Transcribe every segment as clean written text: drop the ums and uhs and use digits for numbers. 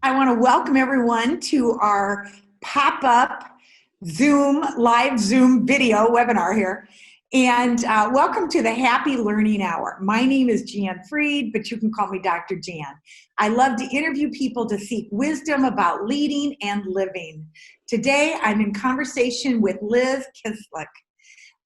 I want to welcome everyone to our pop-up live Zoom video webinar here. And welcome to the Happy Learning Hour. My name is JannFreed, but you can call me Dr. Jann. I love to interview people to seek wisdom about leading and living. Today, I'm in conversation with Liz Kislik.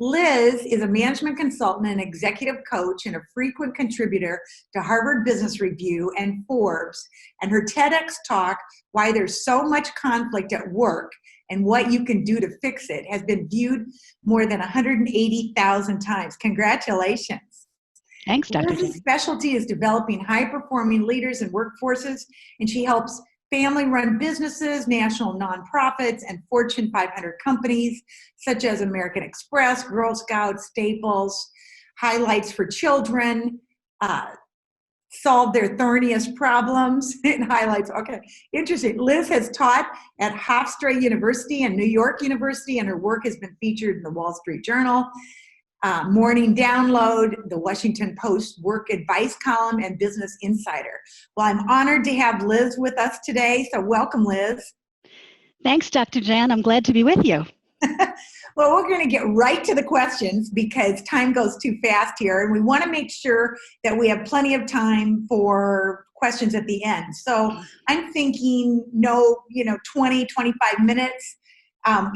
Liz is a management consultant and executive coach and a frequent contributor to Harvard Business Review and Forbes. And her TEDx talk, Why There's So Much Conflict at Work and What You Can Do to Fix It, has been viewed more than 180,000 times. Congratulations. Thanks, Dr. Jann. Liz's specialty is developing high-performing leaders and workforces, and she helps family-run businesses, national nonprofits, and Fortune 500 companies such as American Express, Girl Scouts, Staples, Highlights for Children, solve their thorniest problems and highlights. Okay, interesting. Liz has taught at Hofstra University and New York University, and her work has been featured in the Wall Street Journal, Morning Download, the Washington Post Work Advice column, and Business Insider. Well, I'm honored to have Liz with us today, so welcome, Liz. Thanks, Dr. Jann. I'm glad to be with you. Well, we're going to get right to the questions because time goes too fast here, and we want to make sure that we have plenty of time for questions at the end. So I'm thinking 20, 25 minutes.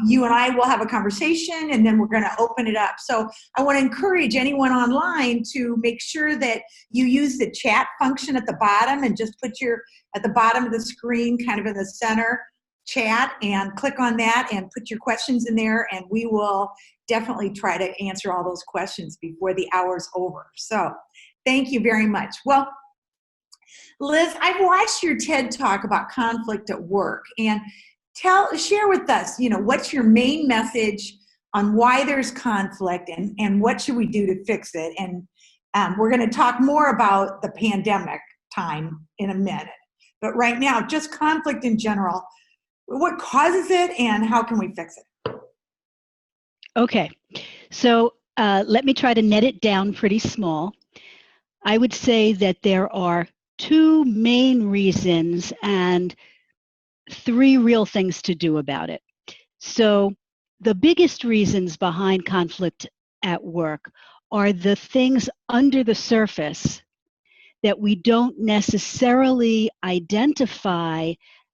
You and I will have a conversation, and then we're going to open it up. So I want to encourage anyone online to make sure that you use the chat function at the bottom and just put at the bottom of the screen, kind of in the center, chat, and click on that and put your questions in there, and we will definitely try to answer all those questions before the hour's over. So thank you very much. Well, Liz, I've watched your TED Talk about conflict at work, and share with us, what's your main message on why there's conflict and what should we do to fix it? And we're going to talk more about the pandemic time in a minute. But right now, just conflict in general, what causes it and how can we fix it? Okay, so let me try to net it down pretty small. I would say that there are two main reasons and three real things to do about it. So the biggest reasons behind conflict at work are the things under the surface that we don't necessarily identify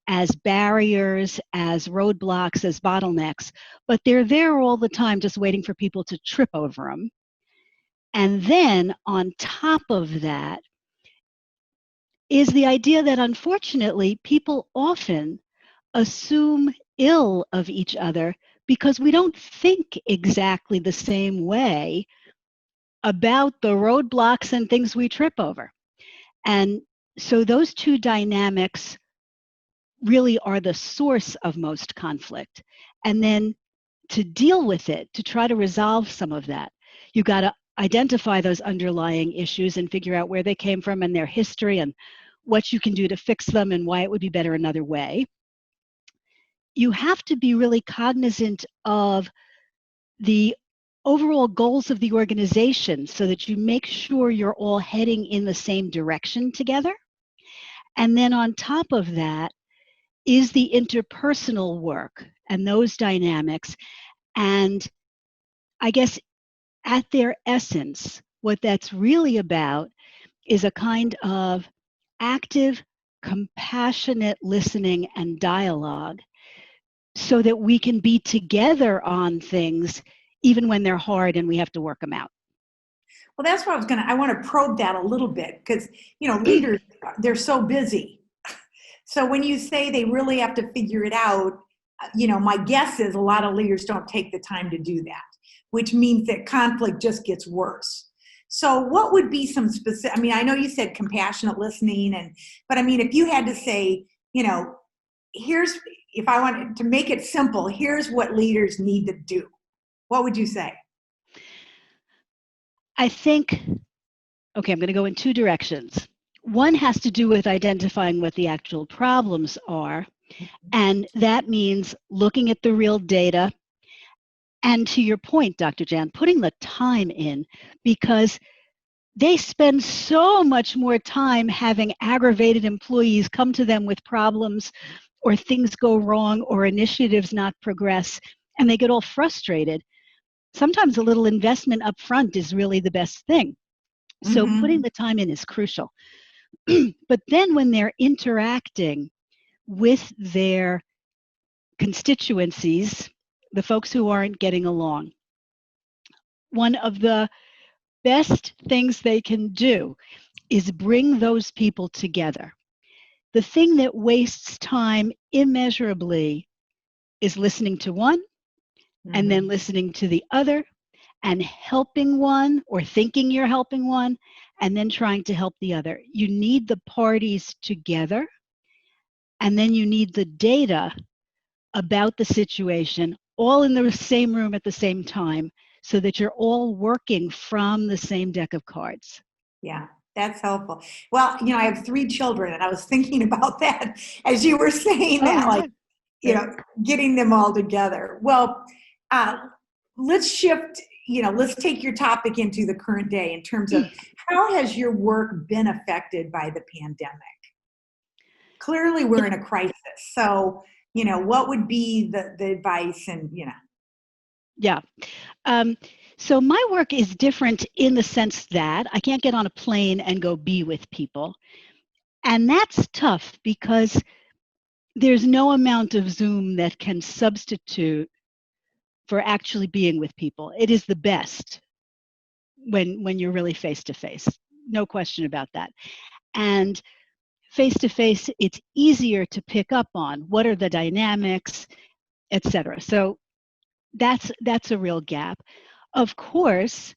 as barriers, as roadblocks, as bottlenecks, but they're there all the time just waiting for people to trip over them. And then on top of that is the idea that unfortunately people often assume ill of each other because we don't think exactly the same way about the roadblocks and things we trip over. And so those two dynamics really are the source of most conflict. And then to deal with it, to try to resolve some of that, you got to identify those underlying issues and figure out where they came from and their history and what you can do to fix them and why it would be better another way. You have to be really cognizant of the overall goals of the organization so that you make sure you're all heading in the same direction together. And then on top of that is the interpersonal work and those dynamics. And I guess at their essence, what that's really about is a kind of active, compassionate listening and dialogue so that we can be together on things even when they're hard and we have to work them out. Well, that's what I want to probe that a little bit because, leaders, they're so busy. So when you say they really have to figure it out, my guess is a lot of leaders don't take the time to do that, which means that conflict just gets worse. So what would be some specific, I know you said compassionate listening, but if you had to say, if I wanted to make it simple, here's what leaders need to do, what would you say? I think, okay, I'm going to go in two directions. One has to do with identifying what the actual problems are, and that means looking at the real data. And to your point, Dr. Jann, putting the time in, because they spend so much more time having aggravated employees come to them with problems or things go wrong or initiatives not progress, and they get all frustrated. Sometimes a little investment up front is really the best thing. So putting the time in is crucial. But then when they're interacting with their constituencies, the folks who aren't getting along, one of the best things they can do is bring those people together. The thing that wastes time immeasurably is listening to one and then listening to the other and helping one or thinking you're helping one and then trying to help the other. You need the parties together, and then you need the data about the situation all in the same room at the same time so that you're all working from the same deck of cards. Yeah, that's helpful. Well, I have 3 children, and I was thinking about that as you were saying that, like, getting them all together. Well, let's shift, let's take your topic into the current day in terms of how has your work been affected by the pandemic? Clearly, we're in a crisis. So, what would be the advice and. Yeah. So my work is different in the sense that I can't get on a plane and go be with people. And that's tough because there's no amount of Zoom that can substitute for actually being with people. It is the best when you're really face to face. No question about that. And face to face, it's easier to pick up on what are the dynamics, etc. So that's a real gap. Of course,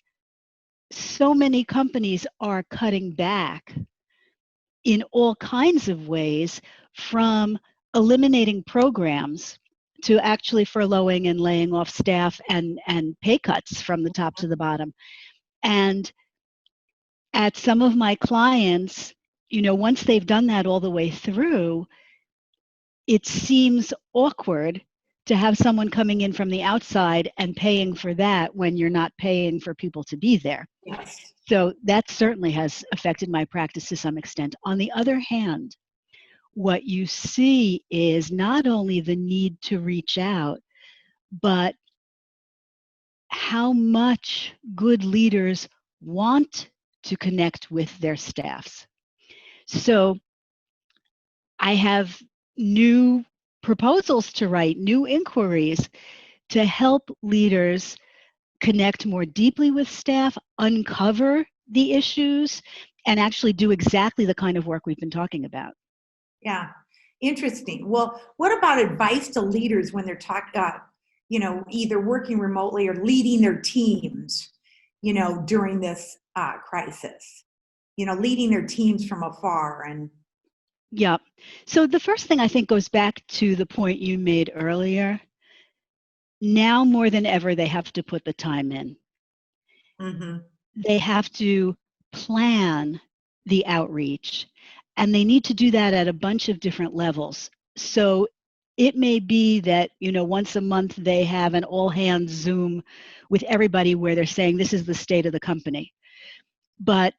so many companies are cutting back in all kinds of ways, from eliminating programs to actually furloughing and laying off staff and pay cuts from the top to the bottom. And at some of my clients, once they've done that all the way through, it seems awkward to have someone coming in from the outside and paying for that when you're not paying for people to be there. Yes. So that certainly has affected my practice to some extent. On the other hand, what you see is not only the need to reach out, but how much good leaders want to connect with their staffs. So I have new proposals to write, new inquiries to help leaders connect more deeply with staff, uncover the issues, and actually do exactly the kind of work we've been talking about. Yeah, interesting. Well, what about advice to leaders when they're either working remotely or leading their teams, during this crisis, leading their teams from afar and. Yeah. So the first thing I think goes back to the point you made earlier. Now more than ever, they have to put the time in. They have to plan the outreach, and they need to do that at a bunch of different levels. So it may be that, once a month they have an all hands Zoom with everybody where they're saying this is the state of the company. But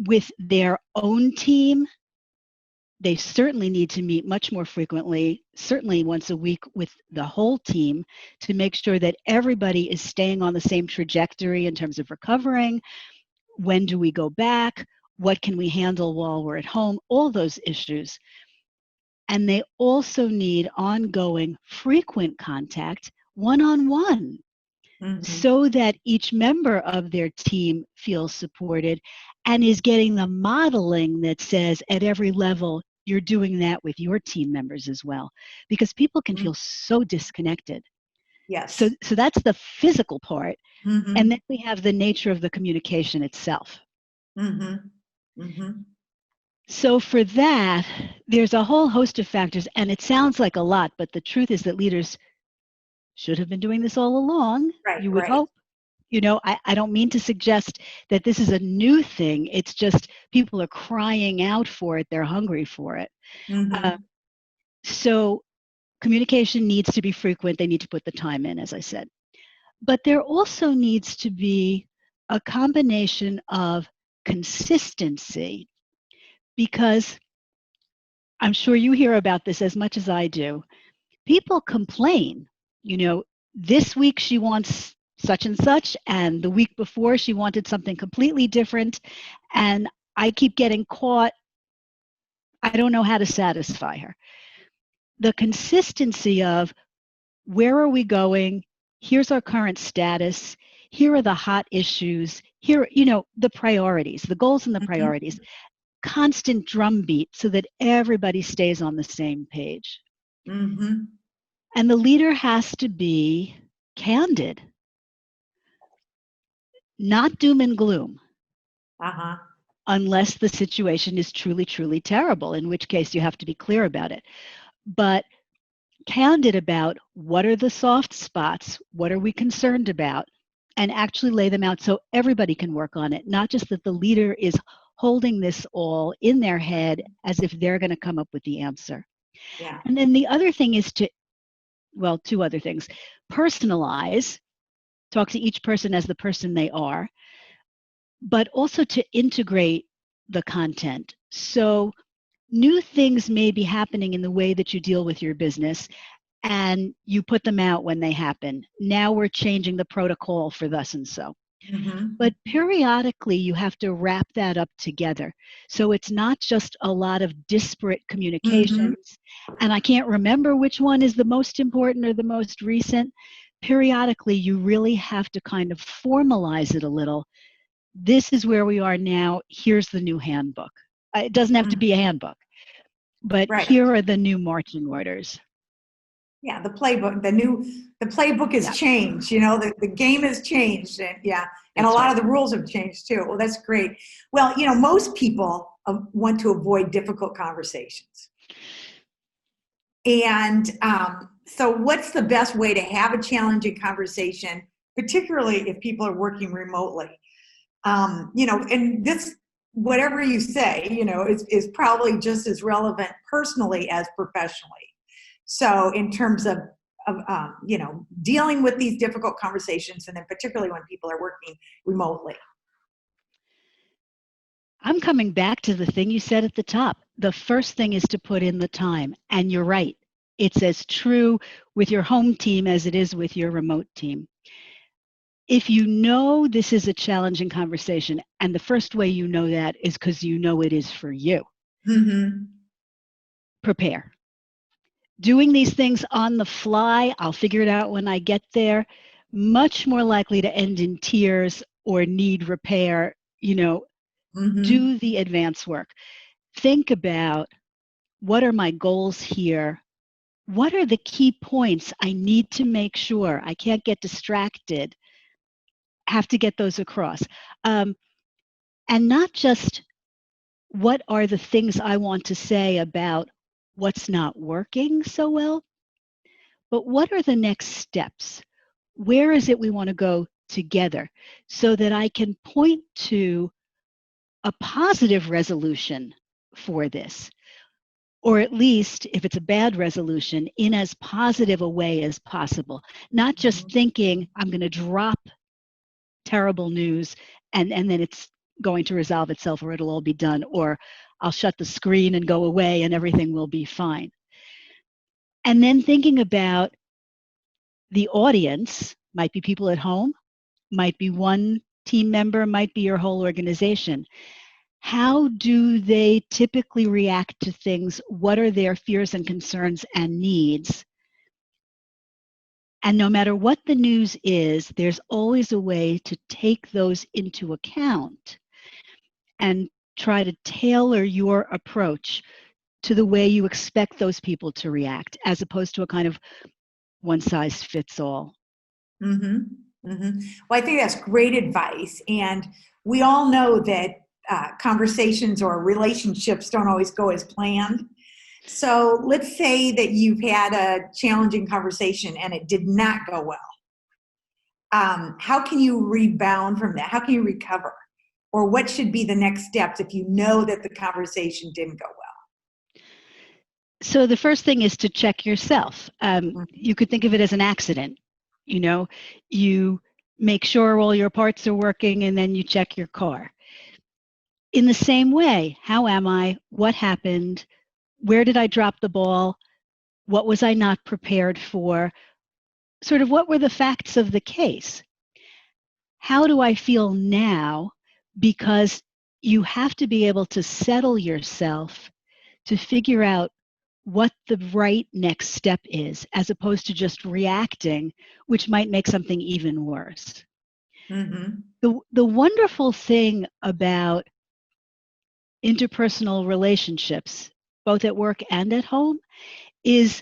with their own team, they certainly need to meet much more frequently, certainly once a week with the whole team, to make sure that everybody is staying on the same trajectory in terms of recovering. When do we go back? What can we handle while we're at home? All those issues. And they also need ongoing, frequent contact, one-on-one, so that each member of their team feels supported and is getting the modeling that says at every level, you're doing that with your team members as well, because people can feel so disconnected. Yes. So that's the physical part. And then we have the nature of the communication itself. So for that, there's a whole host of factors, and it sounds like a lot, but the truth is that leaders should have been doing this all along. Right, you would hope. I don't mean to suggest that this is a new thing. It's just people are crying out for it. They're hungry for it. So communication needs to be frequent. They need to put the time in, as I said. But there also needs to be a combination of consistency, because I'm sure you hear about this as much as I do. People complain, this week she wants such and such, and the week before she wanted something completely different, and I keep getting caught. I don't know how to satisfy her. The consistency of where are we going? Here's our current status. Here are the hot issues. Here, the priorities, the goals and the priorities. Constant drumbeat so that everybody stays on the same page. Mm-hmm. And the leader has to be candid, not doom and gloom. Uh-huh. Unless the situation is truly, truly terrible, in which case you have to be clear about it. But candid about what are the soft spots, what are we concerned about, and actually lay them out so everybody can work on it, not just that the leader is holding this all in their head as if they're going to come up with the answer. Yeah. And then the other thing is two other things. Personalize, talk to each person as the person they are, but also to integrate the content. So new things may be happening in the way that you deal with your business, and you put them out when they happen. Now we're changing the protocol for thus and so. Mm-hmm. But periodically, you have to wrap that up together. So it's not just a lot of disparate communications, and I can't remember which one is the most important or the most recent. Periodically, you really have to kind of formalize it a little. This is where we are now. Here's the new handbook. It doesn't have to be a handbook, but Right. here are the new marching orders. Yeah, the playbook, the playbook has changed, the game has changed. And a lot of the rules have changed too. Well, that's great. Well, most people want to avoid difficult conversations. And so what's the best way to have a challenging conversation, particularly if people are working remotely? And this, whatever you say, is probably just as relevant personally as professionally. So in terms of dealing with these difficult conversations, and then particularly when people are working remotely. I'm coming back to the thing you said at the top. The first thing is to put in the time. And you're right. It's as true with your home team as it is with your remote team. If you know this is a challenging conversation, and the first way you know that is because you know it is for you, prepare. Doing these things on the fly, I'll figure it out when I get there, much more likely to end in tears or need repair. Do the advance work. Think about, what are my goals here? What are the key points I need to make sure? I can't get distracted. Have to get those across. And not just what are the things I want to say about what's not working so well, but what are the next steps? Where is it we want to go together, so that I can point to a positive resolution for this, or at least, if it's a bad resolution, in as positive a way as possible. Not just thinking I'm going to drop terrible news and then it's going to resolve itself, or it'll all be done, or I'll shut the screen and go away and everything will be fine. And then thinking about the audience, might be people at home, might be one team member, might be your whole organization. How do they typically react to things? What are their fears and concerns and needs? And no matter what the news is, there's always a way to take those into account and try to tailor your approach to the way you expect those people to react, as opposed to a kind of one size fits all. Well, I think that's great advice. And we all know that conversations or relationships don't always go as planned. So let's say that you've had a challenging conversation and it did not go well. How can you rebound from that? How can you recover? Or what should be the next steps if you know that the conversation didn't go well? So the first thing is to check yourself. You could think of it as an accident. You make sure all your parts are working and then you check your car. in the same way, how am I? What happened? Where did I drop the ball? What was I not prepared for? Sort of what were the facts of the case? How do I feel now? Because you have to be able to settle yourself to figure out what the right next step is, as opposed to just reacting, which might make something even worse. Mm-hmm. The wonderful thing about interpersonal relationships, both at work and at home, is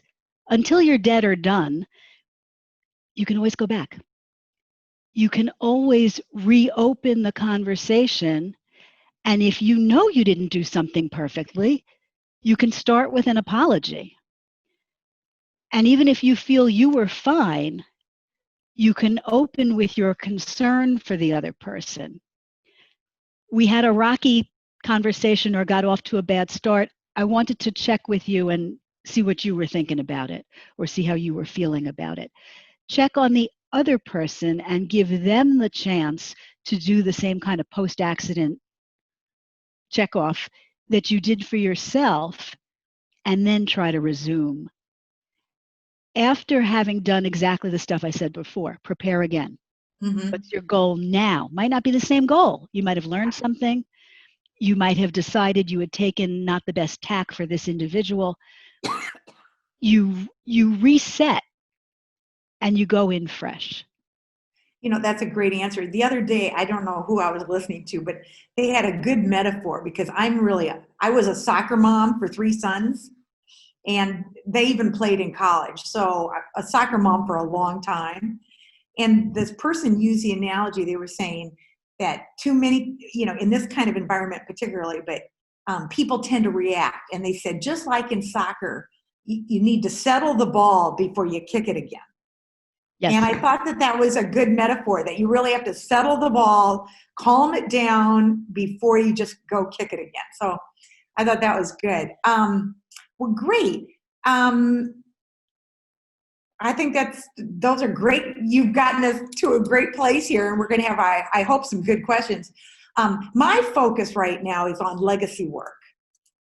until you're dead or done, you can always go back. You can always reopen the conversation. And if you know you didn't do something perfectly, you can start with an apology. And even if you feel you were fine, you can open with your concern for the other person. We had a rocky conversation or got off to a bad start. I wanted to check with you and see what you were thinking about it, or see how you were feeling about it. Check on the other person and give them the chance to do the same kind of post-accident check-off that you did for yourself, and then try to resume. After having done exactly the stuff I said before, prepare again. Mm-hmm. What's your goal now? Might not be the same goal. You might have learned something. You might have decided you had taken not the best tack for this individual. You reset and you go in fresh. You know, that's a great answer. The other day, I don't know who I was listening to, but they had a good metaphor, because I was a soccer mom for 3 sons, and they even played in college. So a soccer mom for a long time. And this person used the analogy, they were saying that too many, in this kind of environment particularly, but people tend to react. And they said, just like in soccer, you need to settle the ball before you kick it again. Yes. And I thought that was a good metaphor, that you really have to settle the ball, calm it down before you just go kick it again. So I thought that was good. Well, great. I think those are great. You've gotten us to a great place here, and we're going to have, I hope, some good questions. My focus right now is on legacy work.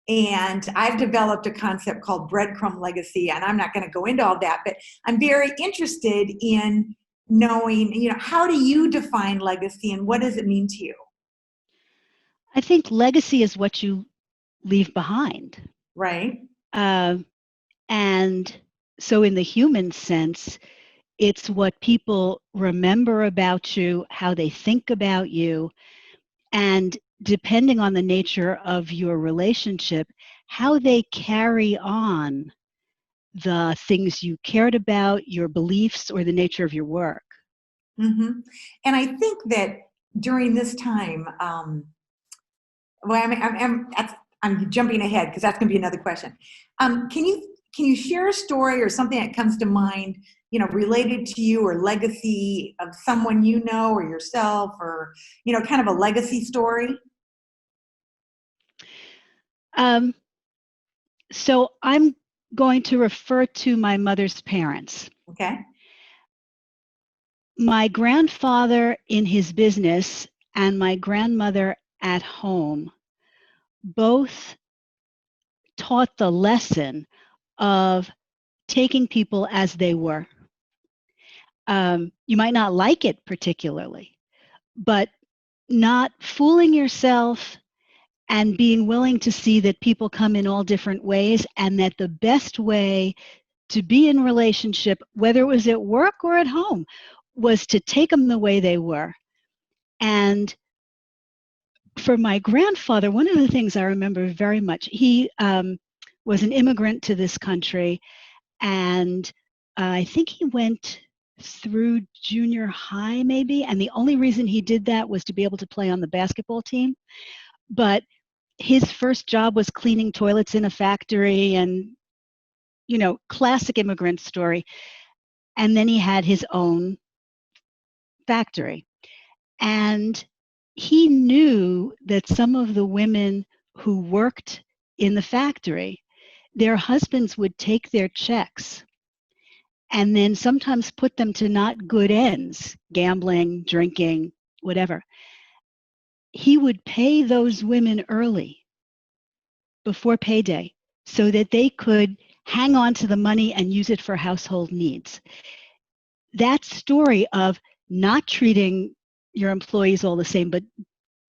And I've developed a concept called Breadcrumb Legacy, and I'm not going to go into all that, but I'm very interested in knowing, how do you define legacy and what does it mean to you? I think legacy is what you leave behind. Right. And so in the human sense, it's what people remember about you, how they think about you, and depending on the nature of your relationship, how they carry on the things you cared about, your beliefs, or the nature of your work. Mm-hmm. And I think that during this time, I'm jumping ahead because that's going to be another question. Can you share a story or something that comes to mind, related to you, or legacy of someone you know or yourself, or kind of a legacy story? So I'm going to refer to my mother's parents. Okay. My grandfather in his business and my grandmother at home both taught the lesson of taking people as they were. You might not like it particularly, but not fooling yourself and being willing to see that people come in all different ways, and that the best way to be in relationship, whether it was at work or at home, was to take them the way they were. And for my grandfather, one of the things I remember very much, he was an immigrant to this country, and I think he went through junior high maybe, and the only reason he did that was to be able to play on the basketball team. But his first job was cleaning toilets in a factory, and classic immigrant story. And then he had his own factory. And he knew that some of the women who worked in the factory, their husbands would take their checks and then sometimes put them to not good ends, gambling, drinking, whatever. he would pay those women early before payday so that they could hang on to the money and use it for household needs. That story of not treating your employees all the same, but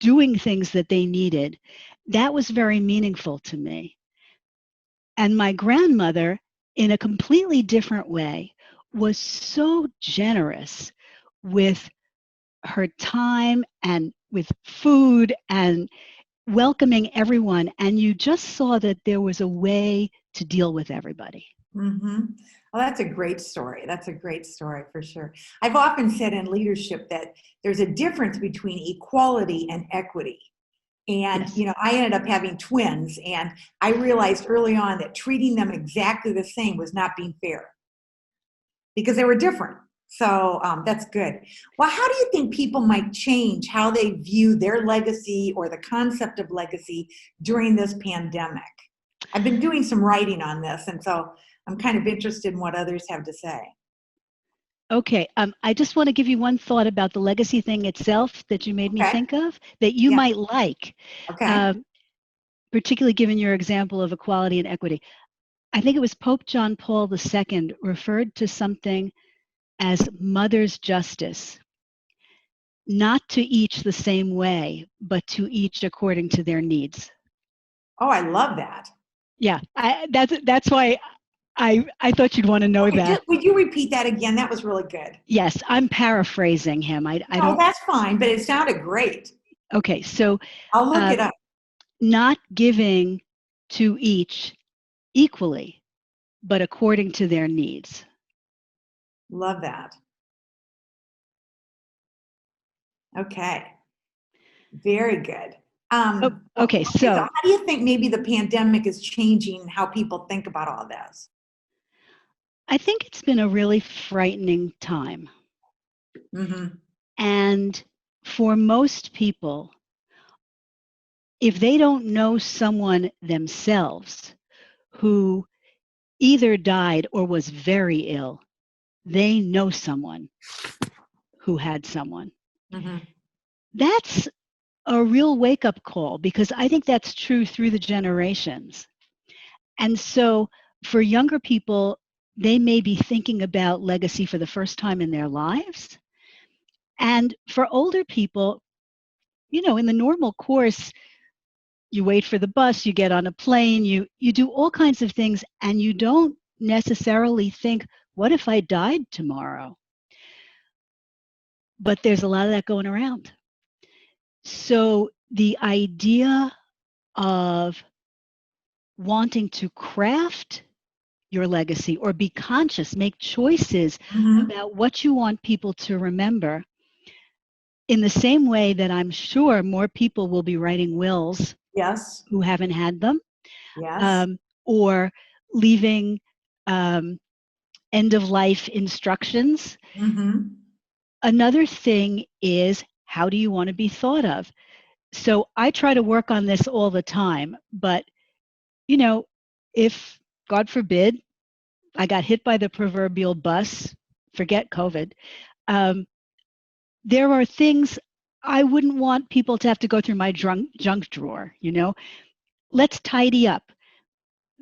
doing things that they needed, that was very meaningful to me. And my grandmother, in a completely different way, was so generous with her time and with food and welcoming everyone. And you just saw that there was a way to deal with everybody. Mm-hmm. Well, that's a great story. That's a great story for sure. I've often said in leadership that there's a difference between equality and equity. And, Yes. I ended up having twins, and I realized early on that treating them exactly the same was not being fair because they were different. So that's good. Well, how do you think people might change how they view their legacy or the concept of legacy during this pandemic? I've been doing some writing on this, and so I'm kind of interested in what others have to say. Okay, I just want to give you one thought about the legacy thing itself that you made me Okay. think of that you Yeah. might like, Okay. particularly given your example of equality and equity. I think it was Pope John Paul II referred to something as mother's justice, not to each the same way, but to each according to their needs. Oh, I love that. Yeah, that's why I thought you'd want to know Okay, that. would you repeat that again? That was really good. Yes, I'm paraphrasing him. I Oh, don't. that's fine, but it sounded great. Okay, so I'll look it up. not giving to each equally, but according to their needs. Love that. Okay. Very good. Okay, So so how do you think maybe the pandemic is changing how people think about all this? I think it's been a really frightening time. Mm-hmm. And for most people, if they don't know someone themselves who either died or was very ill, they know someone who had someone. Mm-hmm. That's a real wake up call because I think that's true through the generations. And so for younger people, they may be thinking about legacy for the first time in their lives. And for older people, in the normal course, you wait for the bus, you get on a plane, you do all kinds of things, and you don't necessarily think, what if I died tomorrow? But there's a lot of that going around. So the idea of wanting to craft your legacy or be conscious, make choices Mm-hmm. about what you want people to remember, in the same way that I'm sure more people will be writing wills Yes. who haven't had them, Yes. or leaving end of life instructions. Mm-hmm. Another thing is, how do you want to be thought of? So I try to work on this all the time, but if God forbid I got hit by the proverbial bus, forget COVID, there are things I wouldn't want people to have to go through my junk drawer. Let's tidy up,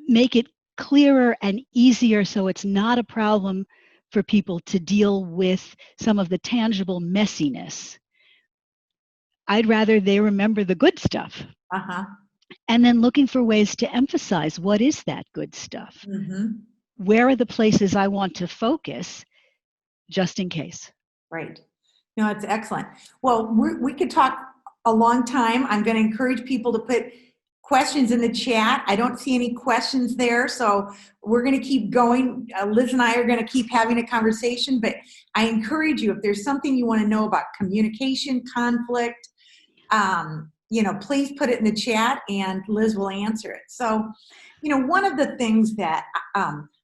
make it clearer and easier so it's not a problem for people to deal with some of the tangible messiness. I'd rather they remember the good stuff. Uh-huh. And then looking for ways to emphasize what is that good stuff? Mm-hmm. Where are the places I want to focus just in case? Right. No, it's excellent. Well, we could talk a long time. I'm going to encourage people to put questions in the chat. I don't see any questions there, so we're going to keep going. Liz and I are going to keep having a conversation, but I encourage you, if there's something you want to know about communication, conflict, please put it in the chat and Liz will answer it. So, one of the things that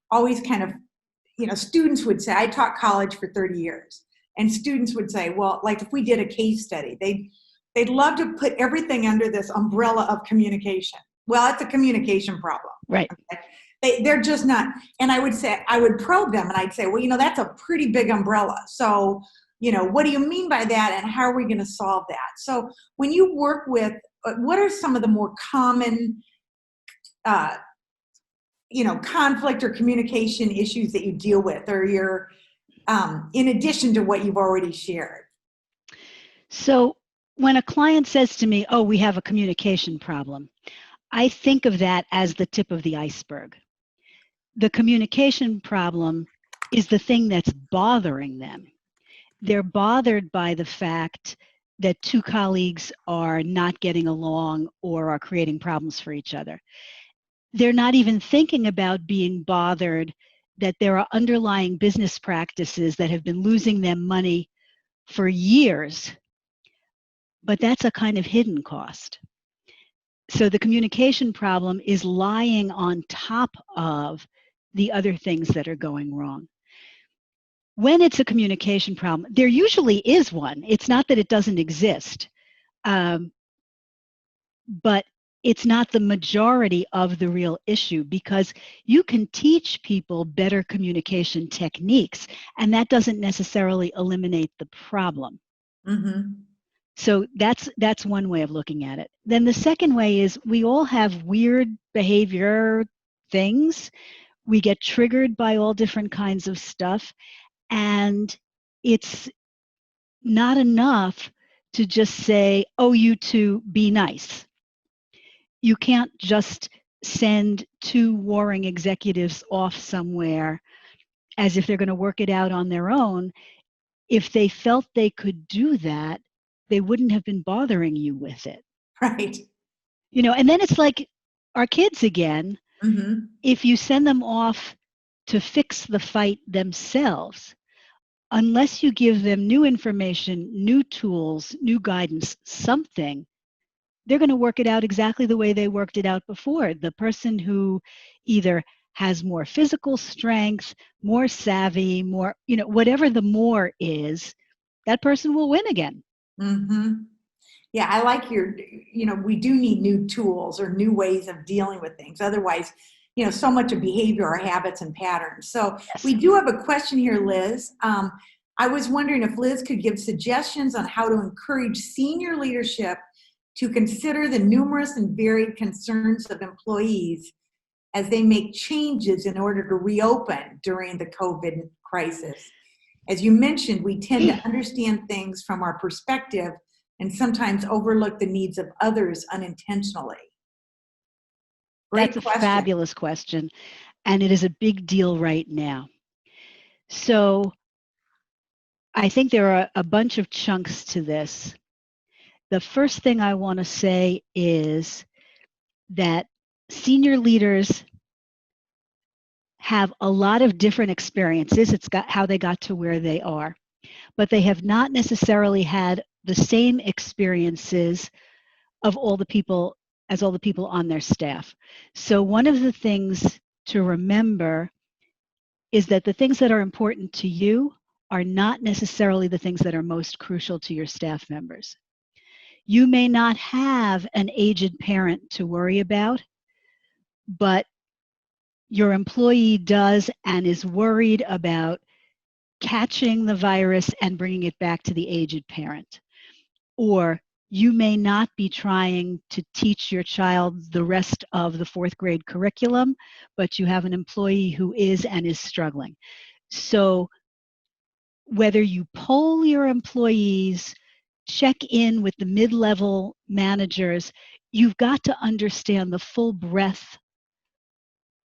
always kind of, students would say, I taught college for 30 years, and students would say, well, like if we did a case study, they'd love to put everything under this umbrella of communication. Well, it's a communication problem. Right. Okay? They're just not. And I would probe them and I'd say, well, that's a pretty big umbrella. So what do you mean by that, and how are we going to solve that? So when you work with, what are some of the more common, conflict or communication issues that you deal with, or your, in addition to what you've already shared? So when a client says to me, oh, we have a communication problem, I think of that as the tip of the iceberg. The communication problem is the thing that's bothering them. They're bothered by the fact that two colleagues are not getting along or are creating problems for each other. They're not even thinking about being bothered that there are underlying business practices that have been losing them money for years, but that's a kind of hidden cost. So the communication problem is lying on top of the other things that are going wrong. When it's a communication problem, there usually is one. It's not that it doesn't exist, but it's not the majority of the real issue, because you can teach people better communication techniques, and that doesn't necessarily eliminate the problem. Mm-hmm. So that's one way of looking at it. Then the second way is we all have weird behavior things. We get triggered by all different kinds of stuff, and it's not enough to just say, oh, you two be nice. You can't just send two warring executives off somewhere as if they're going to work it out on their own. If they felt they could do that, they wouldn't have been bothering you with it. Right. And then it's like our kids again. Mm-hmm. If you send them off to fix the fight themselves, unless you give them new information, new tools, new guidance, something, they're going to work it out exactly the way they worked it out before. The person who either has more physical strength, more savvy, more, whatever the more is, that person will win again. Mm-hmm. Yeah, I like we do need new tools or new ways of dealing with things. Otherwise, so much of behavior are habits and patterns. So Yes. We do have a question here, Liz. I was wondering if Liz could give suggestions on how to encourage senior leadership to consider the numerous and varied concerns of employees as they make changes in order to reopen during the COVID crisis. As you mentioned, we tend to understand things from our perspective and sometimes overlook the needs of others unintentionally. Great That's question. a fabulous question, and it is a big deal right now. So I think there are a bunch of chunks to this. The first thing I want to say is that senior leaders have a lot of different experiences. It's got how they got to where they are, but they have not necessarily had the same experiences of all the people on their staff. So one of the things to remember is that the things that are important to you are not necessarily the things that are most crucial to your staff members. You may not have an aged parent to worry about, but your employee does and is worried about catching the virus and bringing it back to the aged parent. Or you may not be trying to teach your child the rest of the fourth grade curriculum, but you have an employee who is and is struggling. So whether you poll your employees, check in with the mid-level managers, you've got to understand the full breadth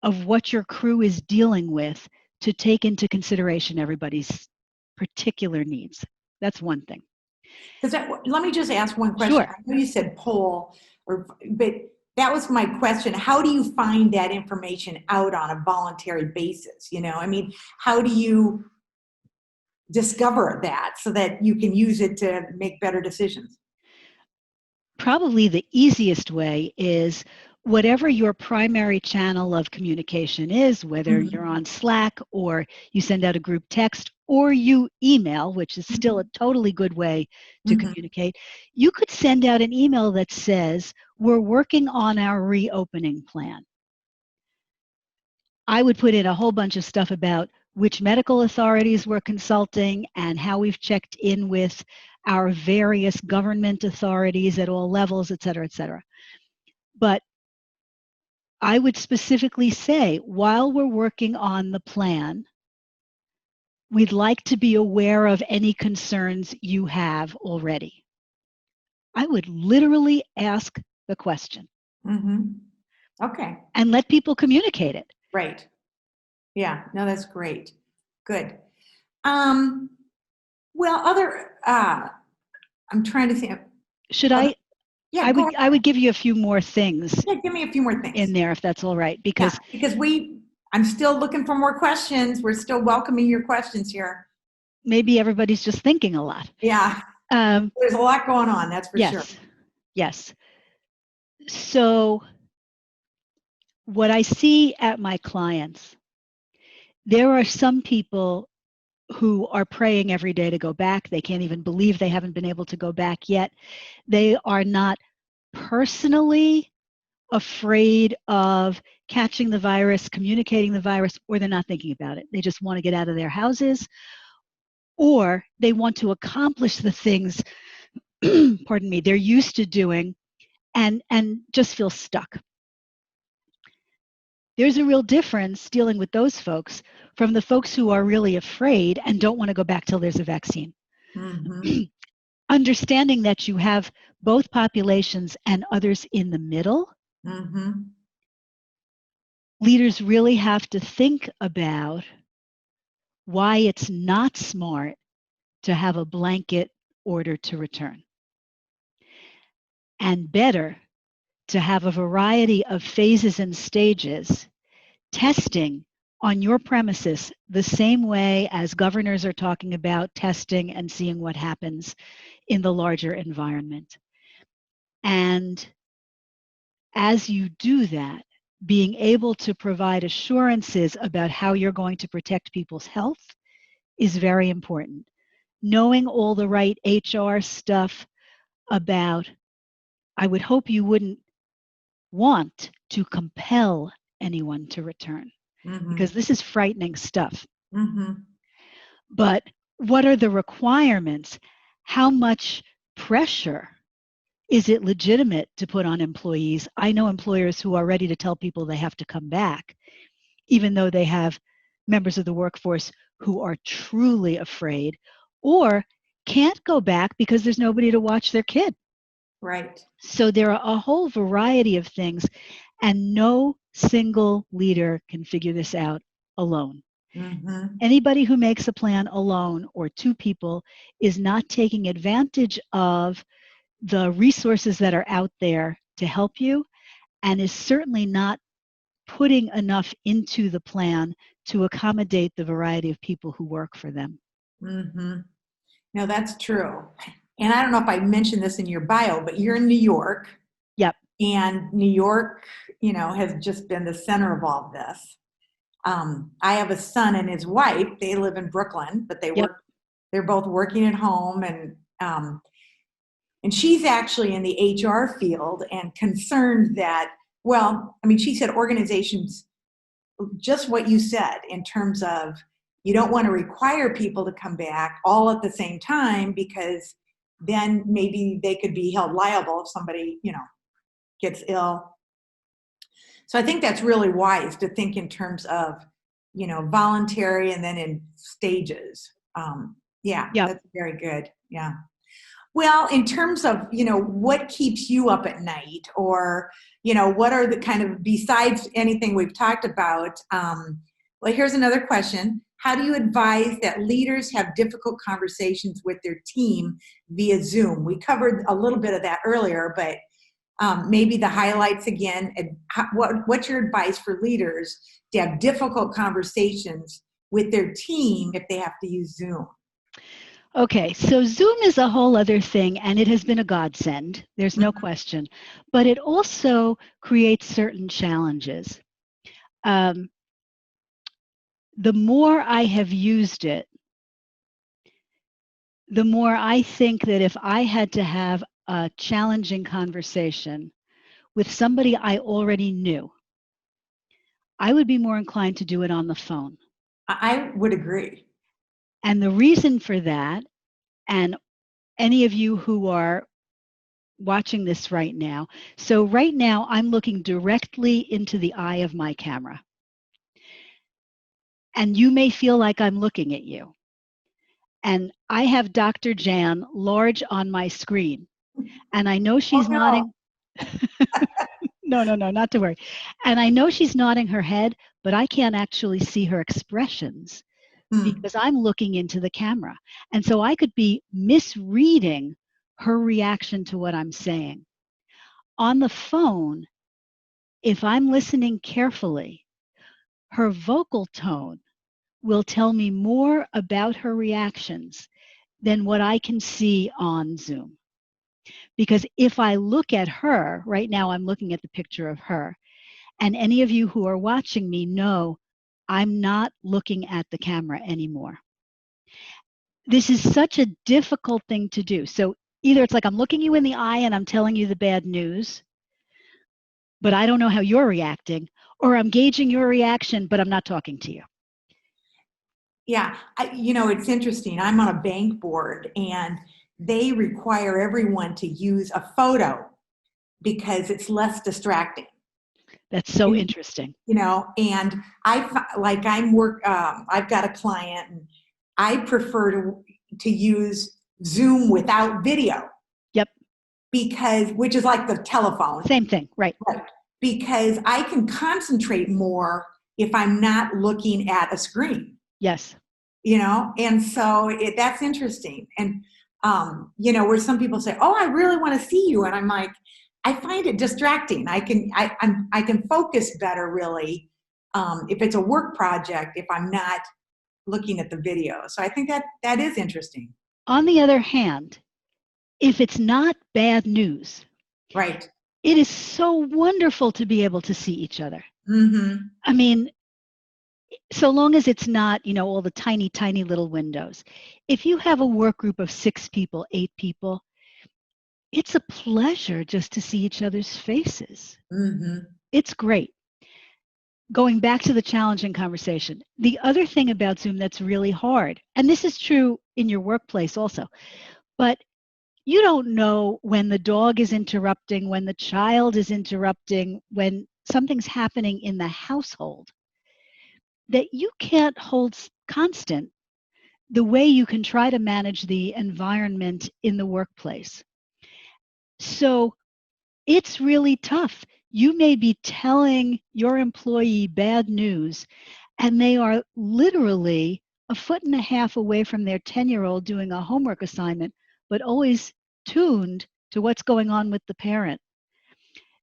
of what your crew is dealing with to take into consideration everybody's particular needs. That's one thing. Let me just ask one question. Sure. I know you said poll, but that was my question. How do you find that information out on a voluntary basis? How do you discover that so that you can use it to make better decisions? Probably the easiest way is whatever your primary channel of communication is, whether you're on Slack or you send out a group text or you email, which is still a totally good way to communicate. You could send out an email that says, we're working on our reopening plan. I would put in a whole bunch of stuff about which medical authorities we're consulting, and how we've checked in with our various government authorities at all levels, et cetera, et cetera. But I would specifically say, while we're working on the plan, we'd like to be aware of any concerns you have already. I would literally ask the question. Mm-hmm. Okay. And let people communicate it. Right. Yeah. No, that's great. Good. Well, I'm trying to think. Should I? Yeah, I would give you a few more things. Yeah, give me a few more things in there, if that's all right, because I'm still looking for more questions. We're still welcoming your questions here. Maybe everybody's just thinking a lot. Yeah. There's a lot going on. That's for sure. Yes. So what I see at my clients, there are some people who are praying every day to go back. They can't even believe they haven't been able to go back yet. They are not personally afraid of catching the virus, communicating the virus, or they're not thinking about it. They just want to get out of their houses, or they want to accomplish the things, pardon me, they're used to doing and just feel stuck. There's a real difference dealing with those folks from the folks who are really afraid and don't want to go back till there's a vaccine. Mm-hmm. Understanding that you have both populations and others in the middle, mm-hmm. leaders really have to think about why it's not smart to have a blanket order to return, and better to have a variety of phases and stages, testing on your premises the same way as governors are talking about testing and seeing what happens in the larger environment. And as you do that, being able to provide assurances about how you're going to protect people's health is very important. Knowing all the right HR stuff about, I would hope you wouldn't want to compel anyone to return, Mm-hmm. because this is frightening stuff. Mm-hmm. But what are the requirements? How much pressure is it legitimate to put on employees? I know employers who are ready to tell people they have to come back, even though they have members of the workforce who are truly afraid or can't go back because there's nobody to watch their kid. Right. So there are a whole variety of things, and no single leader can figure this out alone. Mm-hmm. Anybody who makes a plan alone or two people is not taking advantage of the resources that are out there to help you, and is certainly not putting enough into the plan to accommodate the variety of people who work for them. Mm-hmm. No, that's true. And I don't know if I mentioned this in your bio, but you're in New York. Yep. And New York, has just been the center of all of this. I have a son and his wife. They live in Brooklyn, but they're both working at home, and she's actually in the HR field and concerned that, she said organizations, just what you said in terms of you don't want to require people to come back all at the same time, because then maybe they could be held liable if somebody, gets ill. So I think that's really wise to think in terms of, voluntary and then in stages. That's very good. Yeah. Well, in terms of, what keeps you up at night, or, what are the kind of, besides anything we've talked about, here's another question. How do you advise that leaders have difficult conversations with their team via Zoom? We covered a little bit of that earlier, but maybe the highlights again. And what's your advice for leaders to have difficult conversations with their team if they have to use Zoom? Okay, so Zoom is a whole other thing, and it has been a godsend. There's no question. But it also creates certain challenges. The more I have used it, the more I think that if I had to have a challenging conversation with somebody I already knew, I would be more inclined to do it on the phone. I would agree. And the reason for that, and any of you who are watching this right now, so right now I'm looking directly into the eye of my camera. And you may feel like I'm looking at you. And I have Dr. Jann large on my screen. And I know Oh she's no. nodding. No, not to worry. And I know she's nodding her head, but I can't actually see her expressions Hmm. because I'm looking into the camera. And so I could be misreading her reaction to what I'm saying. On the phone, if I'm listening carefully, her vocal tone will tell me more about her reactions than what I can see on Zoom. Because if I look at her, right now I'm looking at the picture of her, and any of you who are watching me know I'm not looking at the camera anymore. This is such a difficult thing to do. So either it's like I'm looking you in the eye and I'm telling you the bad news, but I don't know how you're reacting, or I'm gauging your reaction, but I'm not talking to you. Yeah, it's interesting. I'm on a bank board and they require everyone to use a photo because it's less distracting. That's so And, interesting. and I've got a client and I prefer to use Zoom without video Yep. which is like the telephone. Same thing, right? Right. Because I can concentrate more if I'm not looking at a screen. Yes. And so that's interesting. And, where some people say, oh, I really want to see you. And I'm like, I find it distracting. I can focus better really if it's a work project, if I'm not looking at the video. So I think that is interesting. On the other hand, if it's not bad news, Right. it is so wonderful to be able to see each other. Mm-hmm. I mean, so long as it's not, all the tiny, tiny little windows. If you have a work group of 6 people, 8 people, it's a pleasure just to see each other's faces. Mm-hmm. It's great. Going back to the challenging conversation, the other thing about Zoom that's really hard, and this is true in your workplace also, but you don't know when the dog is interrupting, when the child is interrupting, when something's happening in the household that you can't hold constant the way you can try to manage the environment in the workplace. So it's really tough. You may be telling your employee bad news, and they are literally a foot and a half away from their 10-year-old doing a homework assignment, but always tuned to what's going on with the parent.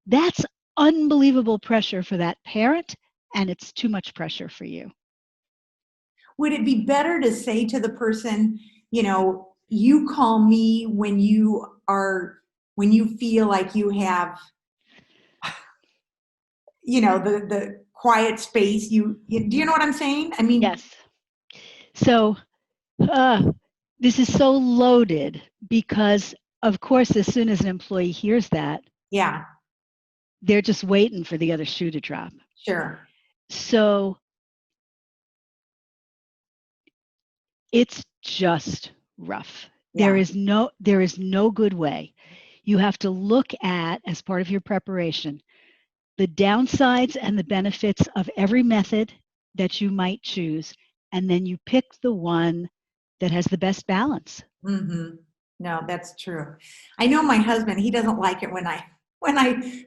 That's unbelievable pressure for that parent, and it's too much pressure for you. Would it be better to say to the person, you call me when you feel like you have, the quiet space, do you know what I'm saying? I mean, Yes. So this is so loaded because, of course, as soon as an employee hears that, yeah, they're just waiting for the other shoe to drop. sure. So it's just rough. Yeah. There is no good way. You have to look at, as part of your preparation, the downsides and the benefits of every method that you might choose, and then you pick the one that has the best balance. Mm-hmm. No, that's true. I know my husband, he doesn't like it when I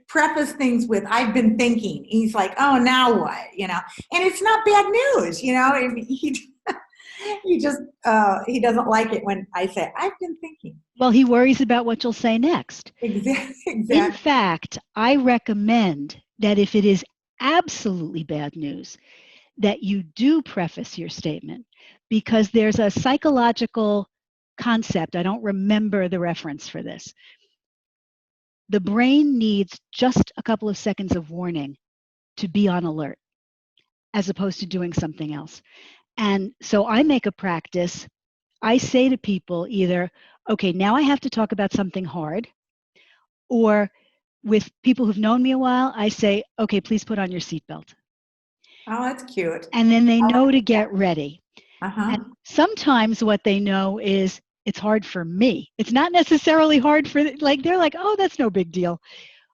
preface things with "I've been thinking." He's like, "Oh, now what?" And it's not bad news. I mean, he doesn't like it when I say "I've been thinking." Well, he worries about what you'll say next. Exactly. In fact, I recommend that if it is absolutely bad news, that you do preface your statement, because there's a psychological concept. I don't remember the reference for this. The brain needs just a couple of seconds of warning to be on alert, as opposed to doing something else. And so I make a practice. I say to people either, okay, now I have to talk about something hard, or with people who've known me a while, I say, okay, please put on your seatbelt. Oh, that's cute. And then they know to get ready. Uh-huh. And sometimes what they know is it's hard for me. It's not necessarily hard for, like, they're like, oh, that's no big deal.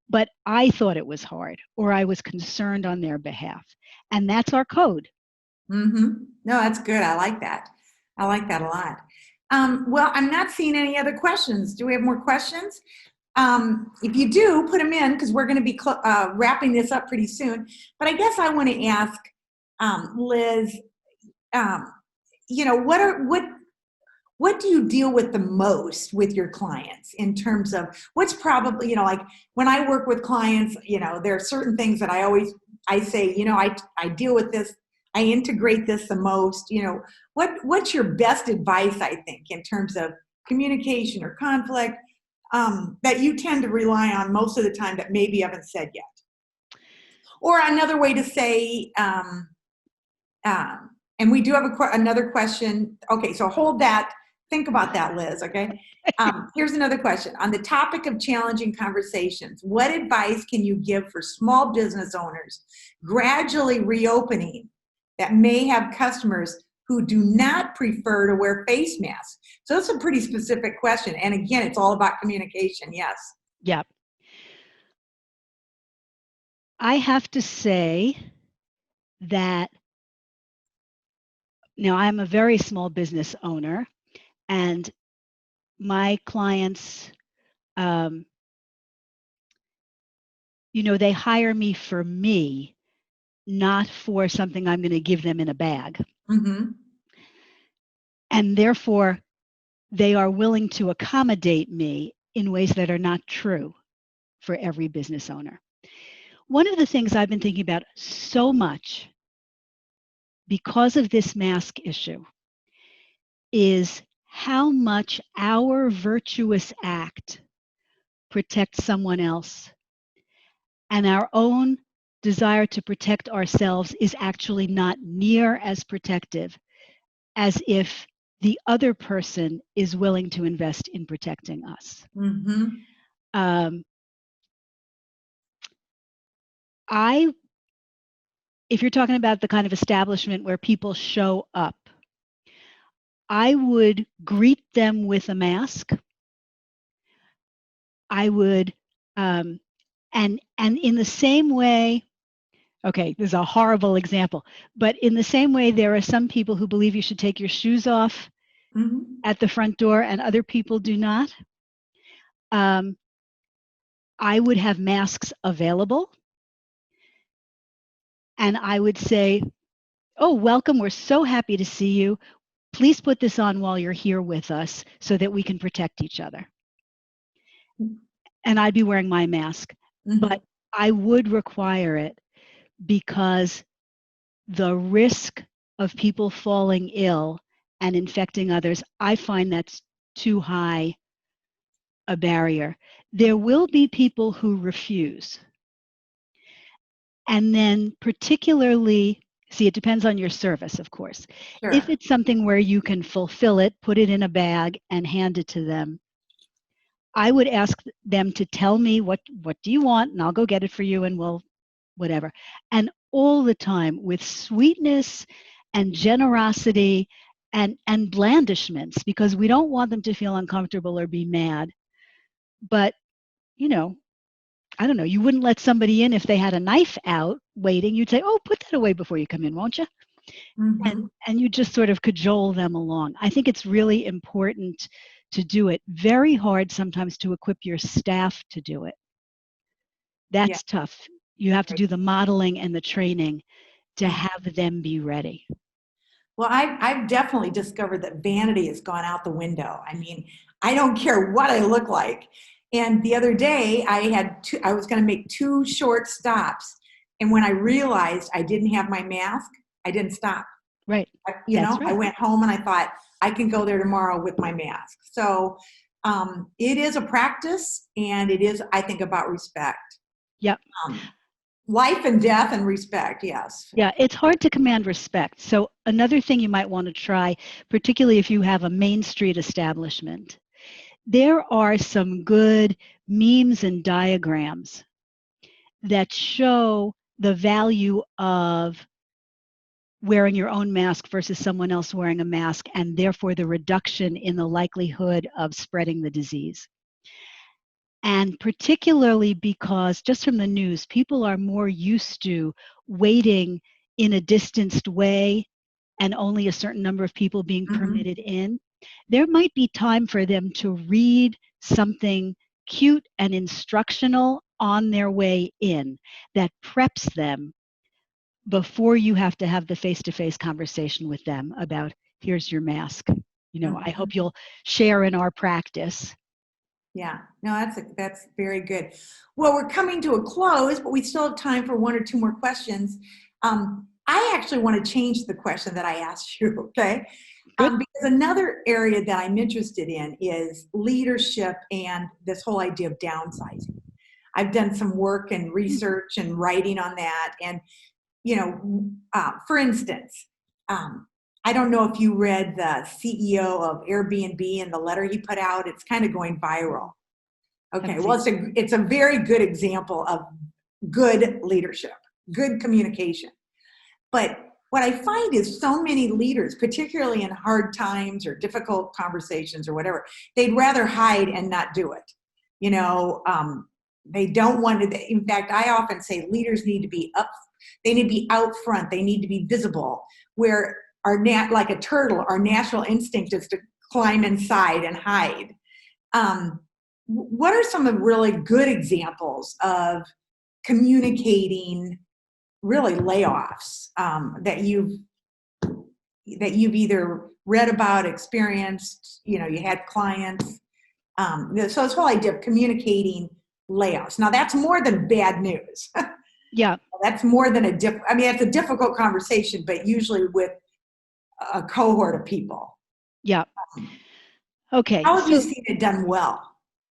But I thought it was hard, or I was concerned on their behalf. And that's our code. Mm-hmm. No, that's good. I like that. I like that a lot. Well, I'm not seeing any other questions. Do we have more questions? If you do, put them in because we're going to be wrapping this up pretty soon. But I guess I want to ask Liz, um, what do you deal with the most with your clients in terms of what's probably, like when I work with clients, there are certain things that I say, I deal with this, I integrate this the most, what's your best advice, I think, in terms of communication or conflict that you tend to rely on most of the time that maybe you haven't said yet? Or another way to say, and we do have another question. Okay, so hold that. Think about that, Liz, okay? Here's another question. On the topic of challenging conversations, what advice can you give for small business owners gradually reopening that may have customers who do not prefer to wear face masks? So that's a pretty specific question. And again, it's all about communication, yes. Yep. I have to say that now I'm a very small business owner, and my clients, they hire me for me, not for something I'm going to give them in a bag. Mm-hmm. And therefore, they are willing to accommodate me in ways that are not true for every business owner. One of the things I've been thinking about so much because of this mask issue is how much our virtuous act protects someone else, and our own desire to protect ourselves is actually not near as protective as if the other person is willing to invest in protecting us. Mm-hmm. If you're talking about the kind of establishment where people show up, I would greet them with a mask. I would, and in the same way, okay, this is a horrible example, but in the same way, there are some people who believe you should take your shoes off Mm-hmm. at the front door and other people do not. I would have masks available, and I would say, oh, welcome, we're so happy to see you. Please put this on while you're here with us so that we can protect each other. And I'd be wearing my mask, Mm-hmm. but I would require it because the risk of people falling ill and infecting others, I find that's too high a barrier. There will be people who refuse. And then particularly, see, it depends on your service, of course. Sure. If it's something where you can fulfill it, put it in a bag and hand it to them, I would ask them to tell me what do you want, and I'll go get it for you, and we'll whatever. And all the time with sweetness and generosity and blandishments, because we don't want them to feel uncomfortable or be mad. But, I don't know, you wouldn't let somebody in if they had a knife out waiting. You'd say, oh, put that away before you come in, won't you? Mm-hmm. And you just sort of cajole them along. I think it's really important to do it. Very hard sometimes to equip your staff to do it. That's tough. You have to do the modeling and the training to have them be ready. Well, I've definitely discovered that vanity has gone out the window. I mean, I don't care what I look like. And the other day, I was going to make 2 short stops, and when I realized I didn't have my mask, I didn't stop. Right. I went home and I thought I can go there tomorrow with my mask. So it is a practice, and it is, I think, about respect. Yep. Life and death and respect, yes. Yeah, it's hard to command respect. So another thing you might want to try, particularly if you have a Main Street establishment, there are some good memes and diagrams that show the value of wearing your own mask versus someone else wearing a mask, and therefore the reduction in the likelihood of spreading the disease. And particularly because, just from the news, people are more used to waiting in a distanced way and only a certain number of people being permitted in. There might be time for them to read something cute and instructional on their way in that preps them before you have to have the face-to-face conversation with them about, here's your mask. You know, I hope you'll share in our practice. Yeah, no, that's very good. Well, we're coming to a close, but we still have time for one or two more questions. I actually want to change the question that I asked you, okay? Because another area that I'm interested in is leadership and this whole idea of downsizing. I've done some work and research and writing on that. And, you know, for instance, I don't know if you read the CEO of Airbnb and the letter he put out. It's kind of going viral. Okay, well, it's a very good example of good leadership, good communication. But what I find is so many leaders, particularly in hard times or difficult conversations or whatever, they'd rather hide and not do it. You know, they don't want to. In fact, I often say leaders need to be up. They need to be out front. They need to be visible. Where like a turtle, our natural instinct is to climb inside and hide. What are some of really good examples of communicating really layoffs that you've either read about, experienced, you know, you had clients? So this whole idea of communicating layoffs. Now that's more than bad news. Yeah. That's more than I mean, it's a difficult conversation, but usually with a cohort of people. Yeah. Okay. How have you seen it done well?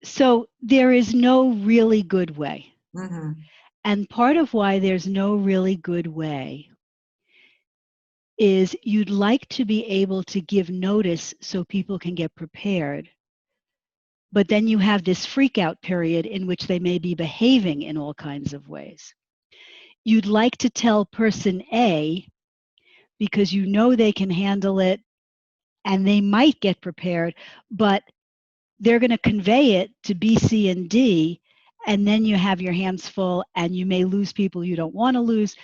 So there is no really good way. And part of why there's no really good way is you'd like to be able to give notice so people can get prepared. But then you have this freak out period in which they may be behaving in all kinds of ways. You'd like to tell person A because you know they can handle it and they might get prepared, but they're going to convey it to B, C, and D, and then you have your hands full and you may lose people you don't want to lose.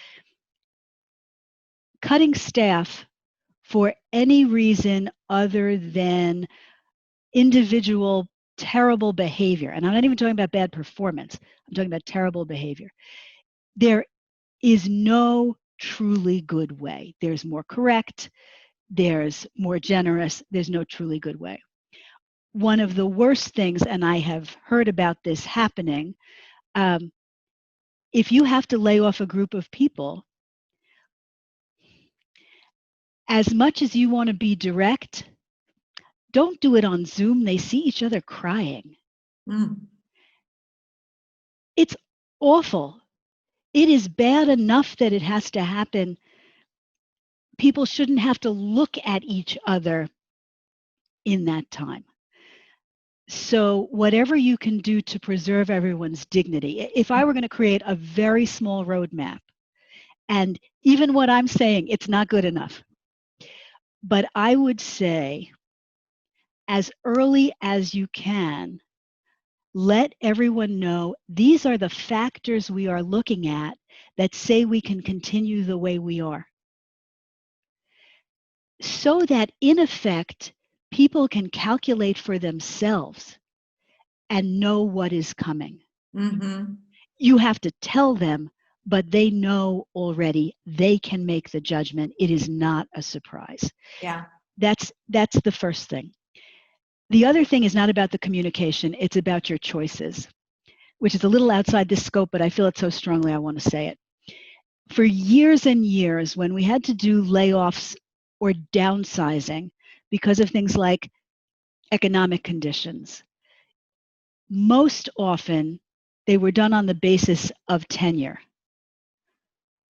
Cutting staff for any reason other than individual terrible behavior, and I'm not even talking about bad performance, I'm talking about terrible behavior. There is no truly good way. There's more correct, there's more generous, there's no truly good way. One of the worst things, and I have heard about this happening, if you have to lay off a group of people, as much as you want to be direct, don't do it on Zoom. They see each other crying. It's awful. It is bad enough that it has to happen. People shouldn't have to look at each other in that time. So whatever you can do to preserve everyone's dignity. If I were going to create a very small roadmap, and even what I'm saying, it's not good enough. But I would say, as early as you can, let everyone know these are the factors we are looking at that say we can continue the way we are. So that, in effect, people can calculate for themselves and know what is coming. You have to tell them, but they know already. They can make the judgment. It is not a surprise. Yeah. That's the first thing. The other thing is not about the communication. It's about your choices, which is a little outside this scope, but I feel it so strongly I want to say it. For years and years, when we had to do layoffs or downsizing because of things like economic conditions, most often they were done on the basis of tenure.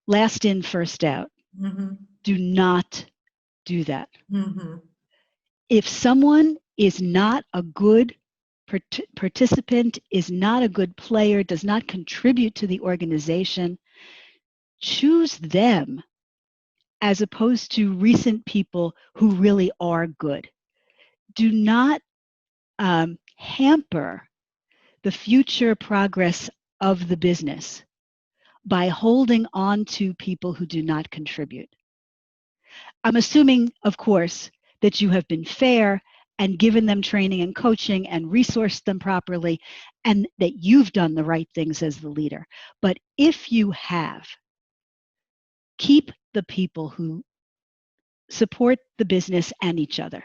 Last in, first out. Do not do that. If someone is not a good participant, is not a good player, does not contribute to the organization, choose them as opposed to recent people who really are good. Do not hamper the future progress of the business by holding on to people who do not contribute. I'm assuming, of course, that you have been fair and given them training and coaching and resourced them properly, and that you've done the right things as the leader. But if you have, keep the people who support the business and each other.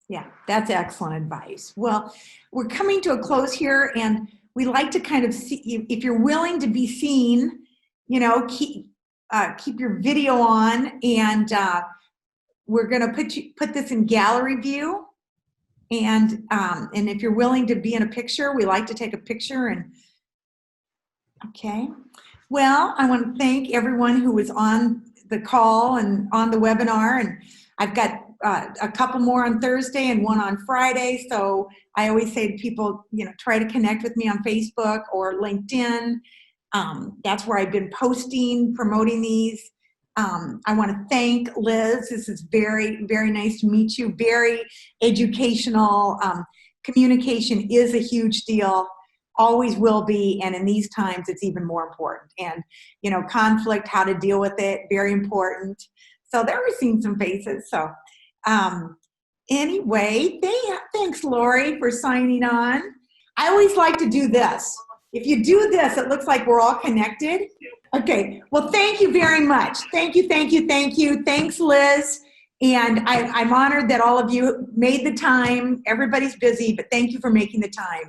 Yeah, that's excellent advice. Well, we're coming to a close here, and we like to kind of see if you're willing to be seen, keep your video on, and we're going to put this in gallery view. And if you're willing to be in a picture, we like to take a picture. And okay. Well, I want to thank everyone who was on the call and on the webinar. And I've got a couple more on Thursday and one on Friday. So I always say to people, try to connect with me on Facebook or LinkedIn. That's where I've been posting, promoting these. I want to thank Liz. This is very, very nice to meet you. Very educational. Communication is a huge deal. Always will be, and in these times, it's even more important. And, conflict, how to deal with it, very important. So there we've seen some faces. So anyway, thanks, Lori, for signing on. I always like to do this. If you do this, it looks like we're all connected. Okay, well, thank you very much. Thank you, thank you, thank you. Thanks, Liz. And I'm honored that all of you made the time. Everybody's busy, but thank you for making the time.